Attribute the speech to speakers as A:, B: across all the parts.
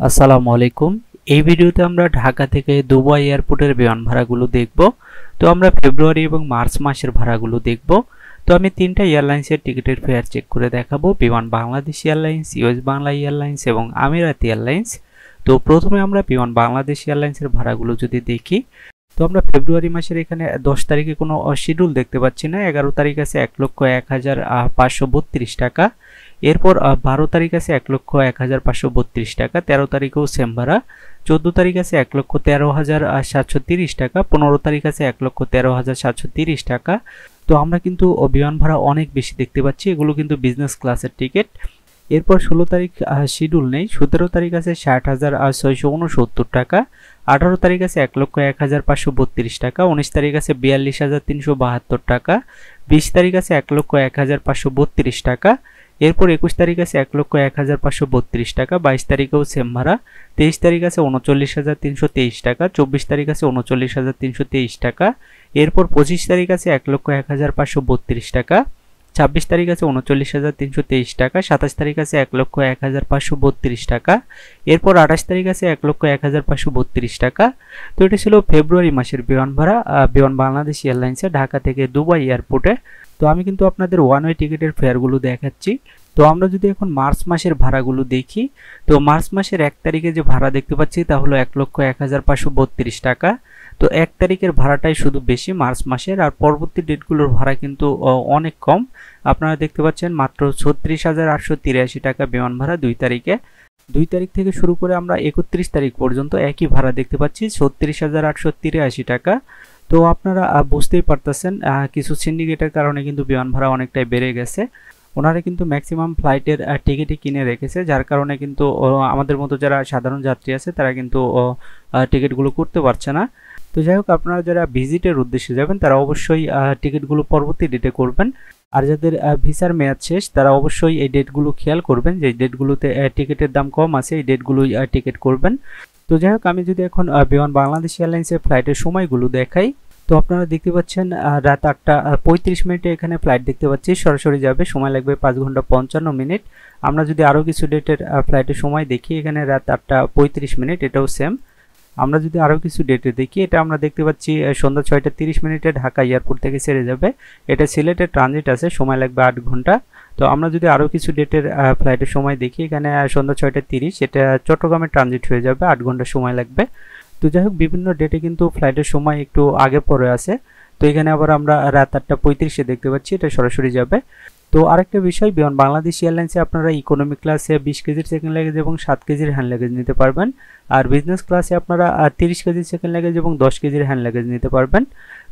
A: আসসালামু আলাইকুম। এই ভিডিওতে আমরা ঢাকা থেকে দুবাই এয়ারপোর্টের বিমান ভাড়াগুলো দেখব। তো আমরা ফেব্রুয়ারি এবং মার্চ মাসের ভাড়াগুলো দেখব। তো আমি তিনটা এয়ারলাইন্সের টিকিটের ফেয়ার চেক করে দেখাবো, বিমান Bangladesh airlines, US Bangla airlines এবং আমিরাতি এয়ারলাইন্স। তো প্রথমে আমরা বিমান বাংলাদেশ এয়ারলাইন্সের ভাড়াগুলো যদি দেখি, তো আমরা ফেব্রুয়ারি মাসের এখানে 10 তারিখে কোনো শিডিউল দেখতে পাচ্ছি না। 11 তারিখ আছে 1,01,532 টাকা। এরপর 12 তারিখ আছে 1,01,532 টাকা। 13 তারিখেও সেম ভাড়া। 14 তারিখ আছে 1,13,730 টাকা। 15 তারিখ আছে 1,13,730 টাকা। তো আমরা কিন্তু বিমান ভাড়া অনেক বেশি দেখতে পাচ্ছি। এগুলো কিন্তু বিজনেস ক্লাসের টিকিট। এরপর 16 তারিখ শিডিউল নেই। 17 তারিখ আছে 60,669 টাকা। 18 তারিখ আছে 1,01,532 টাকা। 19 তারিখ আছে 42,372 টাকা। 20 তারিখ আছে 1,01,532 টাকা। এরপর 21 তারিখ আছে 1,01,532 টাকা। 22 তারিখেও সেম ভাড়া। 23 তারিখ আছে 39,323 টাকা। 24 তারিখ আছে 39,323 টাকা। এরপর 25 তারিখ আছে 1,01,532 টাকা। 26 তারিখ আছে 39,323 টাকা। 27 তারিখ আছে 1,01,532 টাকা। এরপর 28 তারিখ আছে 1,01,532 টাকা। তো এটা ছিল ফেব্রুয়ারি মাসের বিমান ভাড়া বিমান বাংলাদেশ এয়ারলাইন্সে ঢাকা থেকে দুবাই এয়ারপোর্টে। তো আমি কিন্তু আপনাদের ওয়ান ওয়ে টিকিটের ফেয়ারগুলো দেখাচ্ছি। তো আমরা যদি এখন মার্চ মাসের ভাড়াগুলো দেখি, তো মার্চ মাসের 1 তারিখে যে ভাড়া দেখতে পাচ্ছি তা হলো 1,01,532 টাকা। তো 1 তারিখের ভাড়াটাই শুধু বেশি মার্চ মাসের, আর পরবর্তী ডেটগুলোর ভাড়া কিন্তু অনেক কম। আপনারা দেখতে পাচ্ছেন মাত্র 36,883 টাকা বিমান ভাড়া 2 তারিখে। 2 তারিখ থেকে শুরু করে আমরা 31 তারিখ পর্যন্ত একই ভাড়া দেখতে পাচ্ছি 36,883 টাকা। তো আপনারা বুঝতেই পারতেছেন কিছু সিন্ডিকেটের কারণে কিন্তু বিমান ভাড়া অনেকটাই বেড়ে গেছে। ওনারা কিন্তু ম্যাক্সিমাম ফ্লাইটের টিকিটই কিনে রেখেছে, যার কারণে কিন্তু আমাদের মতো যারা সাধারণ যাত্রী আছে তারা কিন্তু টিকিটগুলো করতে পারছে না। তো যাই হোক, আপনারা যারা ভিজিটের উদ্দেশ্যে যাবেন তারা অবশ্যই টিকিটগুলো পরবর্তী ডেটে করবেন। আর যাদের ভিসার মেয়াদ শেষ তারা অবশ্যই এই ডেটগুলো খেয়াল করবেন, যে ডেটগুলোতে টিকিটের দাম কম আছে এই ডেটগুলোই টিকিট করবেন। তো যাই হোক, আমি যদি এখন বিমান বাংলাদেশ এয়ারলাইন্সের ফ্লাইটের সময়গুলো দেখাই, তো আপনারা দেখতে পাচ্ছেন রাত 8:35 মিনিটে এখানে ফ্লাইট দেখতে পাচ্ছি, সরাসরি যাবে, সময় লাগবে 5 ঘন্টা 55 মিনিট। আমরা যদি আরও কিছু ডেটের ফ্লাইটের সময় দেখি, এখানে রাত 8:35 মিনিট, এটাও সেম। আমরা যদি আরও কিছু ডেটে দেখি, এটা আমরা দেখতে পাচ্ছি সন্ধ্যা 6:30 মিনিটে ঢাকা এয়ারপোর্ট থেকে ছেড়ে যাবে। এটা সিলেটের ট্রানজিট আছে, সময় লাগবে 8 ঘন্টা। তো আমরা যদি আরও কিছু ডেটের ফ্লাইটের সময় দেখি, এখানে সন্ধ্যা 6:30, এটা চট্টগ্রামে ট্রানজিট হয়ে যাবে, 8 ঘন্টা সময় লাগবে। তো যাই হোক, বিভিন্ন ডেটে কিন্তু ফ্লাইটের সময় একটু আগে পরে আছে। তো এখানে আবার আমরা রাত 8:35-এ দেখতে পাচ্ছি, এটা সরাসরি যাবে। তো আরেকটা বিষয়, বিমান বাংলাদেশ এয়ারলাইন্সে আপনারা ইকোনমি ক্লাসে 20 কেজির সেকেন্ড লাগেজ এবং 7 কেজির হ্যান্ড লাগেজ নিতে পারবেন। আর বিজনেস ক্লাসে আপনারা 30 কেজির সেকেন্ড লাগেজ এবং 10 কেজির হ্যান্ড লাগেজ নিতে পারবেন।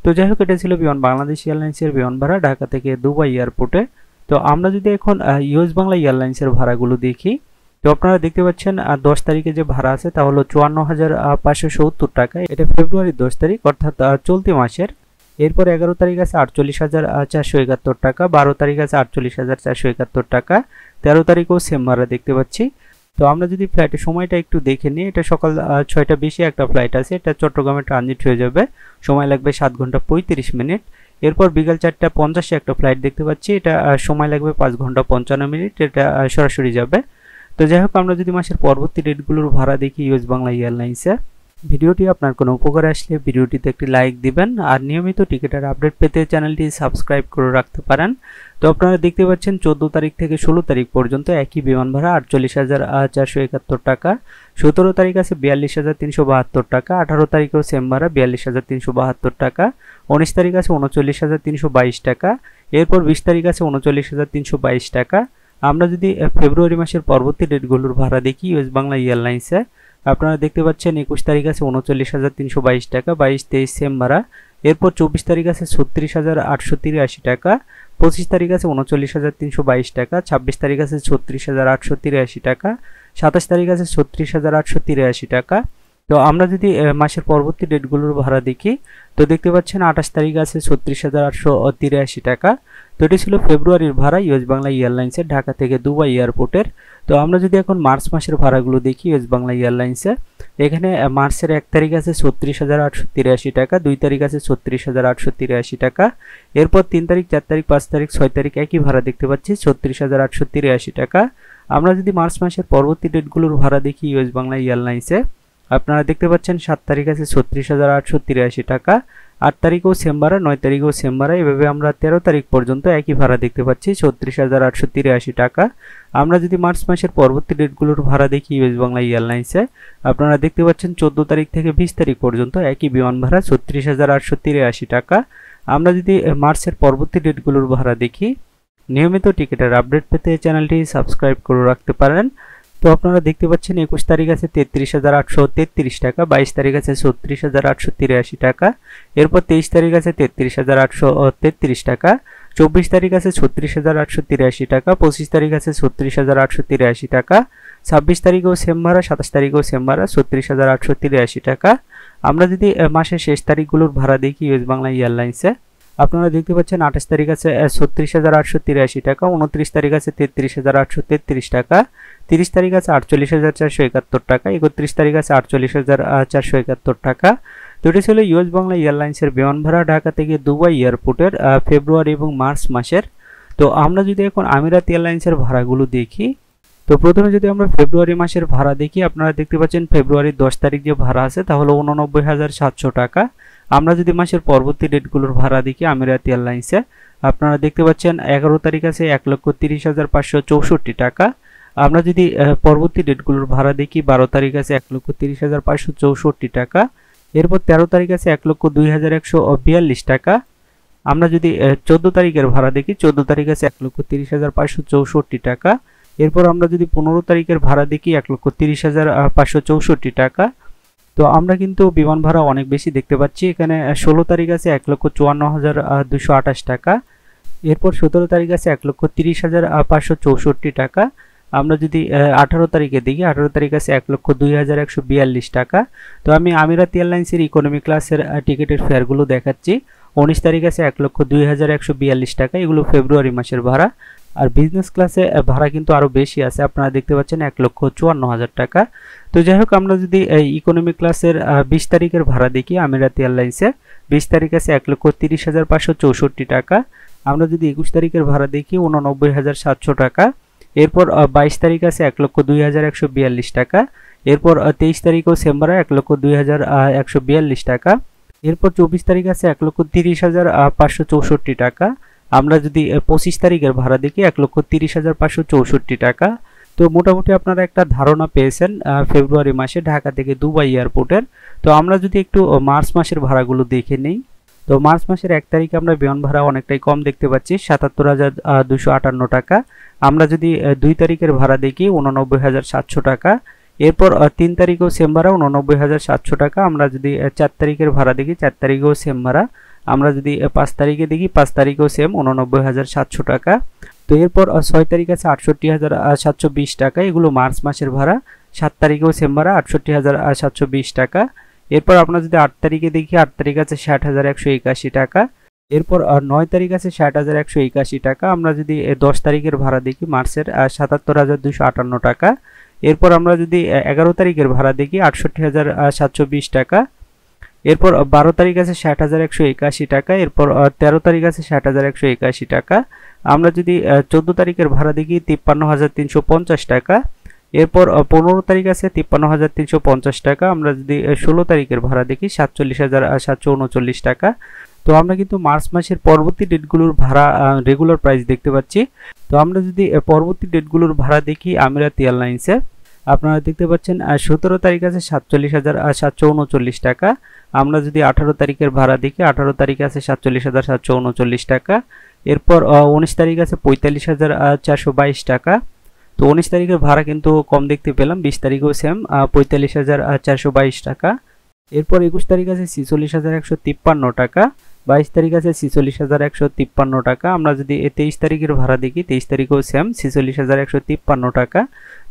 A: তো যাই হোক, এটা ছিল বিমান বাংলাদেশ এয়ারলাইন্সের বিমান ভাড়া ঢাকা থেকে দুবাই এয়ারপোর্টে। তো আমরা যদি এখন ইউএস বাংলা এয়ারলাইন্সের ভাড়াগুলো দেখি, তো আপনারা দেখতে পাচ্ছেন 10 তারিখে যে ভাড়া আছে তা হলো 54,570 টাকা। এটা ফেব্রুয়ারির 10 তারিখ, অর্থাৎ চলতি মাসের। এরপর 11 তারিখ আছে 48,471 টাকা। 12 তারিখ আছে 48,471 টাকা। 13 তারিখেও সেম ভাড়া দেখতে পাচ্ছি। তো আমরা যদি ফ্লাইটের সময়টা একটু দেখে নিই, এটা সকাল 6:20 একটা ফ্লাইট আছে, এটা চট্টগ্রামে ট্রানজিট হয়ে যাবে, সময় লাগবে 7 ঘন্টা 35 মিনিট। এরপর বিকাল 4:50 একটা ফ্লাইট দেখতে পাচ্ছি, এটা সময় লাগবে 5 ঘন্টা 55 মিনিট, এটা সরাসরি যাবে। তো যাই হোক, আমরা যদি মাসের পরবর্তী ডেটগুলোর ভাড়া দেখি ইউএস বাংলা এয়ারলাইন্সে, ভিডিওটি আপনার কোনো উপকারে আসলে ভিডিওটিতে একটি লাইক দিবেন, আর নিয়মিত টিকিটের আপডেট পেতে চ্যানেলটি সাবস্ক্রাইব করে রাখতে পারেন। তো আপনারা দেখতে পাচ্ছেন 14 তারিখ থেকে 16 তারিখ পর্যন্ত একই বিমান ভাড়া 48,471 টাকা। 17 তারিখ আছে 42,372 টাকা। 18 তারিখেও সেম ভাড়া 42,372 টাকা। 19 তারিখ আছে 39,322 টাকা। এরপর 20 তারিখ আছে 39,322 টাকা। আমরা যদি ফেব্রুয়ারি মাসের পরবর্তী ডেটগুলোর ভাড়া দেখি ইউএস বাংলা এয়ারলাইন্সে, আপনারা দেখতে পাচ্ছেন 21 তারিখ আছে 39,322 টাকা, 22-23 সেম ভাড়া। এরপর 24 তারিখ আছে 36,883 টাকা। 25 তারিখ আছে 39,322 টাকা। 26 তারিখ আছে 36,883 টাকা। 27 তারিখ আছে 36,883 টাকা। তো আমরা যদি মাসের পরবর্তী ডেটগুলোর ভাড়া দেখি, তো দেখতে পাচ্ছেন 28 তারিখ আছে 36,883 টাকা। তো এটি ছিল ফেব্রুয়ারির ভাড়া ইউএস বাংলা এয়ারলাইন্সের ঢাকা থেকে দুবাই এয়ারপোর্টের। তো আমরা যদি এখন মার্চ মাসের ভাড়াগুলো দেখি ইউএস বাংলা এয়ারলাইন্সে, এখানে মার্চের 1 তারিখ আছে 36,883 টাকা, 2 তারিখ আছে 36,883 টাকা। এরপর 3 তারিখ, 4 তারিখ, 5 তারিখ, 6 তারিখ একই ভাড়া দেখতে পাচ্ছি 36,883 টাকা। আমরা যদি মার্চ মাসের পরবর্তী ডেটগুলোর ভাড়া দেখি ইউএস বাংলা এয়ারলাইন্সে, আপনারা দেখতে পাচ্ছেন 7 তারিখ আছে 36,883 টাকা, 8 তারিখেও সেম ভাড়া, 9 তারিখেও সেম ভাড়া, এভাবে আমরা 13 তারিখ পর্যন্ত একই ভাড়া দেখতে পাচ্ছি 36,883 টাকা। আমরা যদি মার্চ মাসের পরবর্তী ডেটগুলোর ভাড়া দেখি ইউএস বাংলা এয়ারলাইন্সে, আপনারা দেখতে পাচ্ছেন 14 তারিখ থেকে 20 তারিখ পর্যন্ত একই বিমান ভাড়া 36,883 টাকা। আমরা যদি মার্চের পরবর্তী ডেটগুলোর ভাড়া দেখি, নিয়মিত টিকিটের আপডেট পেতে চ্যানেলটি সাবস্ক্রাইব করে রাখতে পারেন। তো আপনারা দেখতে পাচ্ছেন 21 তারিখ আছে 33,833 টাকা, 22 তারিখ আছে 36,883 টাকা, এরপর 23 তারিখ আছে 33,833 টাকা, 24 তারিখ আছে 36,883 টাকা, 25 তারিখ আছে 36,883 টাকা, 26 তারিখেও সেম ভাড়া, 27 তারিখেও সেম ভাড়া 36,883 টাকা। আমরা যদি মাসের শেষ তারিখগুলোর ভাড়া দেখি ইউএস বাংলা এয়ারলাইন্সে, আপনারা দেখতে পাচ্ছেন 28 তারিখ আছে 36,883 টাকা, 29 তারিখ আছে 33,833 টাকা, 30 তারিখ আছে 48,471 টাকা, 31 তারিখ আছে 48,471 টাকা। তো এটি ছিল ইউএস বাংলা এয়ারলাইন্সের বিমান ভাড়া ঢাকা থেকে দুবাই এয়ারপোর্টের ফেব্রুয়ারি এবং মার্চ মাসের। তো আমরা যদি এখন আমিরাত এয়ারলাইন্সের ভাড়াগুলো দেখি, তো প্রথমে যদি আমরা ফেব্রুয়ারি মাসের ভাড়া দেখি, আপনারা দেখতে পাচ্ছেন ফেব্রুয়ারির 10 তারিখ যে ভাড়া আছে তা হলো 89,700 টাকা। আমরা যদি মাসের পরবর্তী ডেটগুলোর ভাড়া দেখি আমিরাত এয়ারলাইন্সে, আপনারা দেখতে পাচ্ছেন 11 তারিখ আছে 1,30,564 টাকা। আমরা যদি পরবর্তী ডেটগুলোর ভাড়া দেখি, 12 তারিখ আছে 1,30,564 টাকা, এরপর 13 তারিখ আছে 1,02,142 টাকা। আমরা যদি 14 তারিখের ভাড়া দেখি, 14 তারিখ আছে 1,30,564 টাকা, এরপর আমরা যদি 15 তারিখের ভাড়া দেখি 1,30,564 টাকা। তো আমরা কিন্তু বিমান ভাড়া অনেক বেশি দেখতে পাচ্ছি। এখানে 16 তারিখ আছে 1,54,228 টাকা, এরপর 17 তারিখ আছে 1,30,564 টাকা। আমরা যদি 18 তারিখে দেখি, 18 তারিখ আছে 1,02,142 টাকা। তো আমি আমিরাত এয়ারলাইন্সের ইকোনমি ক্লাসের টিকিটের ফেয়ারগুলো দেখাচ্ছি। 19 তারিখ আছে 1,02,142 টাকা, এগুলো ফেব্রুয়ারি মাসের ভাড়া। আর বিজনেস ক্লাসে ভাড়া কিন্তু আরও বেশি আছে, আপনারা দেখতে পাচ্ছেন 1,54,000 টাকা। তো যাই হোক, আমরা যদি ইকোনমি ক্লাসের 20 তারিখের ভাড়া দেখি আমিরাত এয়ারলাইন্সে, 20 তারিখ আছে 1,30,564 টাকা। আমরা যদি 21 তারিখের ভাড়া দেখি 89,700 টাকা, এরপর 22 তারিখ আছে 1,02,142 টাকা, এরপর 23 তারিখও সেম ভাড়া 1,02,142 টাকা, এরপর 24 তারিখ আছে 1,30,564 টাকা। আমরা যদি 25 তারিখের ভাড়া দেখি 1,30,564 টাকা। তো মোটামুটি আপনারা একটা ধারণা পেয়েছেন ফেব্রুয়ারি মাসে ঢাকা থেকে দুবাই এয়ারপোর্টের। তো আমরা যদি একটু মার্চ মাসের ভাড়াগুলো দেখে নিই, তো মার্চ মাসের 1 তারিখে আমরা বিমান ভাড়া অনেকটাই কম দেখতে পাচ্ছি, 77,258 টাকা। আমরা যদি 2 তারিখের ভাড়া দেখি 89,700 টাকা, এরপর 3 তারিখেও সেম ভাড়া 89,700 টাকা। আমরা যদি 4 তারিখের ভাড়া দেখি, 4 তারিখেও সেম ভাড়া। আমরা যদি 5 তারিখে দেখি, 5 তারিখেও সেম 89,700 টাকা। তো এরপর 6 তারিখ আছে 68,720 টাকা, এগুলো মার্চ মাসের ভাড়া। 7 তারিখেও সেম ভাড়া 68,720 টাকা। এরপর আমরা যদি 8 তারিখে দেখি, 8 তারিখ আছে 60,181 টাকা। এরপর 9 তারিখ আছে 60,181 টাকা। আমরা যদি 10 তারিখের ভাড়া দেখি মার্চের 77,258 টাকা। এরপর আমরা যদি 11 তারিখের ভাড়া দেখি 68,720 টাকা। এরপর 12 তারিখ আছে 60,181 টাকা। এরপর 13 তারিখ আছে 60,181 টাকা। আমরা যদি 14 তারিখের ভাড়া দেখি 53,350 টাকা। এরপর 15 তারিখ আছে 53,350 টাকা। আমরা যদি 16 তারিখের ভাড়া দেখি 47,739 টাকা। তো আমরা কিন্তু মার্চ মাসের পরবর্তী ডেটগুলোর ভাড়া রেগুলার প্রাইস দেখতে পাচ্ছি। তো আমরা যদি পরবর্তী ডেটগুলোর ভাড়া দেখি আমিরাত এয়ারলাইন্সে, আপনারা দেখতে পাচ্ছেন 17 তারিখ আছে 47,739 টাকা। আমরা যদি 18 তারিখের ভাড়া দেখি, 18 তারিখে আছে 47,739 টাকা। এরপর 19 তারিখ আছে 45,422 টাকা। তো 19 তারিখের ভাড়া কিন্তু কম দেখতে পেলাম, 20 তারিখেও সেম 45,422 টাকা। এরপর 21 তারিখ আছে 46,153 টাকা, 22 তারিখ আছে 46,153 টাকা। আমরা যদি 23 তারিখের ভাড়া দেখি, 23 তারিখেও সেম 46,153 টাকা।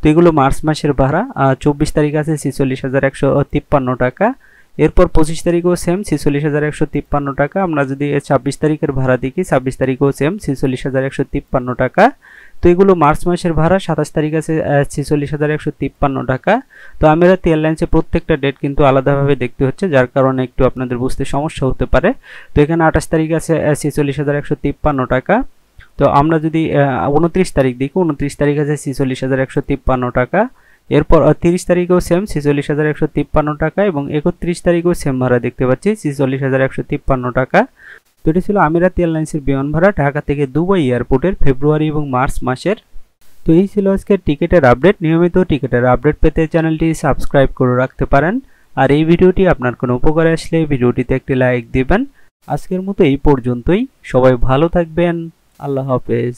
A: তো এগুলো মার্চ মাসের ভাড়া। 24 তারিখ আছে 46,153 টাকা। এরপর 25 তারিখেও সেম 46,153 টাকা। আমরা যদি 26 তারিখের ভাড়া দেখি, 26 তারিখেও সেম 46,153 টাকা। তো এগুলো মার্চ মাসের ভাড়া। 27 তারিখ আছে 46,153 টাকা। তো আমিরাত এয়ারলাইন্সে প্রত্যেকটা ডেট কিন্তু আলাদাভাবে দেখতে হচ্ছে, যার কারণে একটু আপনাদের বুঝতে সমস্যা হতে পারে। তো এখানে 28 তারিখ আছে 46,153 টাকা, তো আমরা যদি 29 তারিখ দেখি, 29 তারিখ আছে 46,153 টাকা। এরপর 30 তারিখেও সেম 46,153 টাকা এবং 31 তারিখেও সেম ভাড়া দেখতে পাচ্ছি 46,153 টাকা। তো এটি ছিল আমিরাত এয়ারলাইন্সের বিমান ভাড়া ঢাকা থেকে দুবাই এয়ারপোর্টের ফেব্রুয়ারি এবং মার্চ মাসের। তো এই ছিল আজকের টিকিটের আপডেট। নিয়মিত টিকিটের আপডেট পেতে চ্যানেলটি সাবস্ক্রাইব করে রাখতে পারেন। আর এই ভিডিওটি আপনার কোনো উপকারে আসলে ভিডিওটিতে একটি লাইক দিবেন। আজকের মতো এই পর্যন্তই। সবাই ভালো থাকবেন। আল্লাহ হাফেজ।